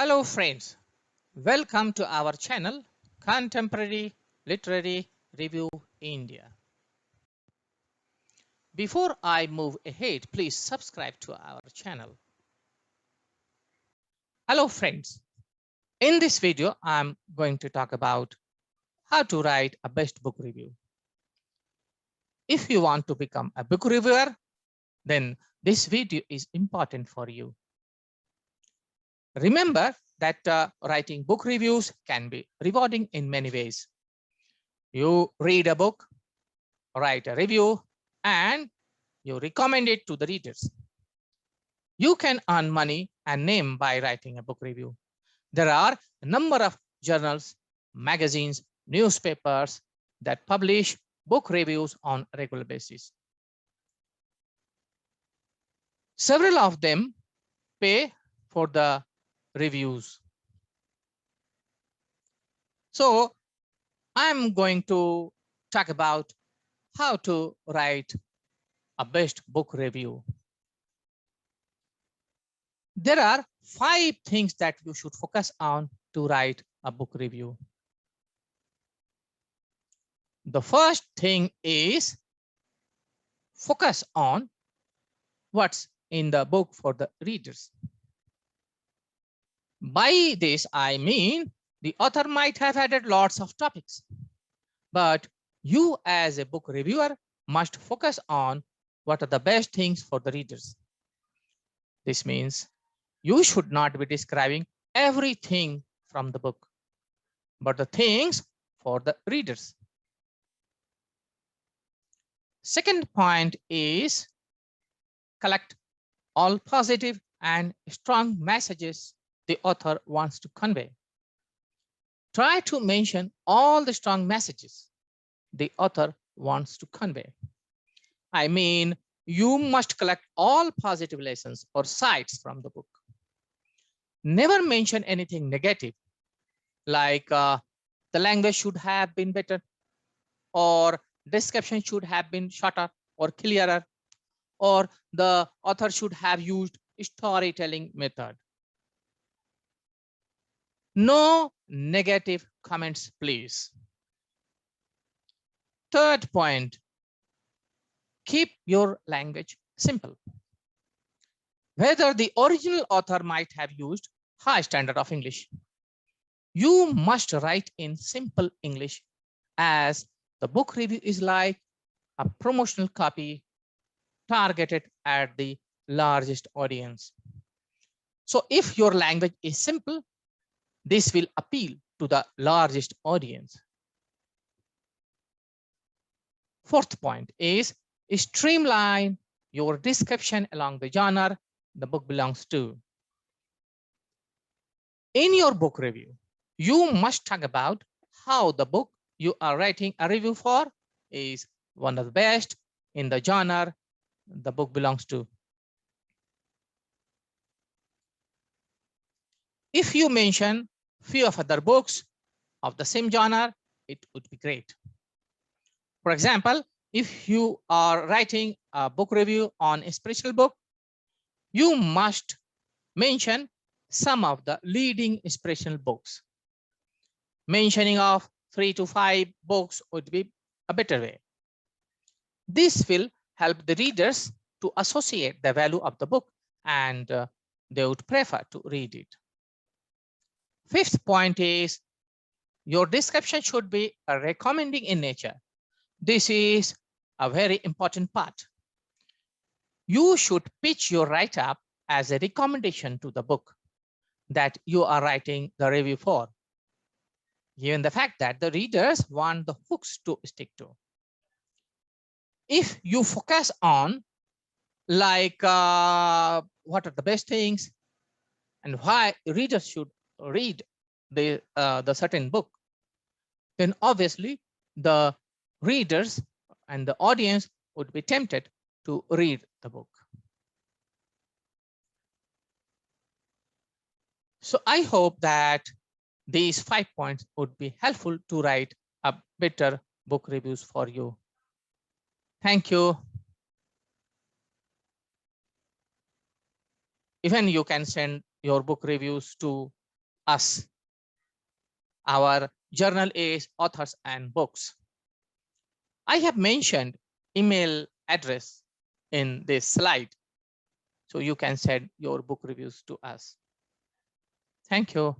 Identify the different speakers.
Speaker 1: Hello friends, welcome to our channel Contemporary Literary Review India. Before I move ahead, please subscribe to our channel. Hello friends, in this video I'm going to talk about how to write a best book review. If you want to become a book reviewer, then this video is important for you. Remember that writing book reviews can be rewarding in many ways. You read a book, write a review, and you recommend it to the readers. You can earn money and name by writing a book review. There are a number of journals, magazines, newspapers that publish book reviews on a regular basis. Several of them pay for the reviews. So I'm going to talk about how to write a best book review. There are 5 things that you should focus on to write a book review. The first thing is focus on what's in the book for the readers. By this, I mean the author might have added lots of topics, but you as a book reviewer must focus on what are the best things for the readers. This means you should not be describing everything from the book, but the things for the readers. Second point is collect all positive and strong messages the author wants to convey. Try to mention all the strong messages the author wants to convey. I mean, you must collect all positive lessons or sides from the book. Never mention anything negative, like the language should have been better, or description should have been shorter or clearer, or the author should have used storytelling method. No negative comments, please. Third point, keep your language simple. Whether the original author might have used high standard of English, you must write in simple English, as the book review is like a promotional copy targeted at the largest audience. So if your language is simple, this will appeal to the largest audience. Fourth point is streamline your description along the genre the book belongs to. In your book review, you must talk about how the book you are writing a review for is one of the best in the genre the book belongs to. If you mention few of other books of the same genre, it would be great. For example, if you are writing a book review on a spiritual book, you must mention some of the leading inspirational books. Mentioning of 3 to 5 books would be a better way. This will help the readers to associate the value of the book, and they would prefer to read it. Fifth point is your description should be recommending in nature. This is a very important part. You should pitch your write-up as a recommendation to the book that you are writing the review for, given the fact that the readers want the hooks to stick to. If you focus on like what are the best things and why readers should read the certain book, then obviously the readers and the audience would be tempted to read the book. So I hope that these 5 points would be helpful to write a better book reviews for you. Thank you. Even you can send your book reviews to us. Our journal is Authors and Books. I have mentioned email address in this slide, so you can send your book reviews to us. Thank you.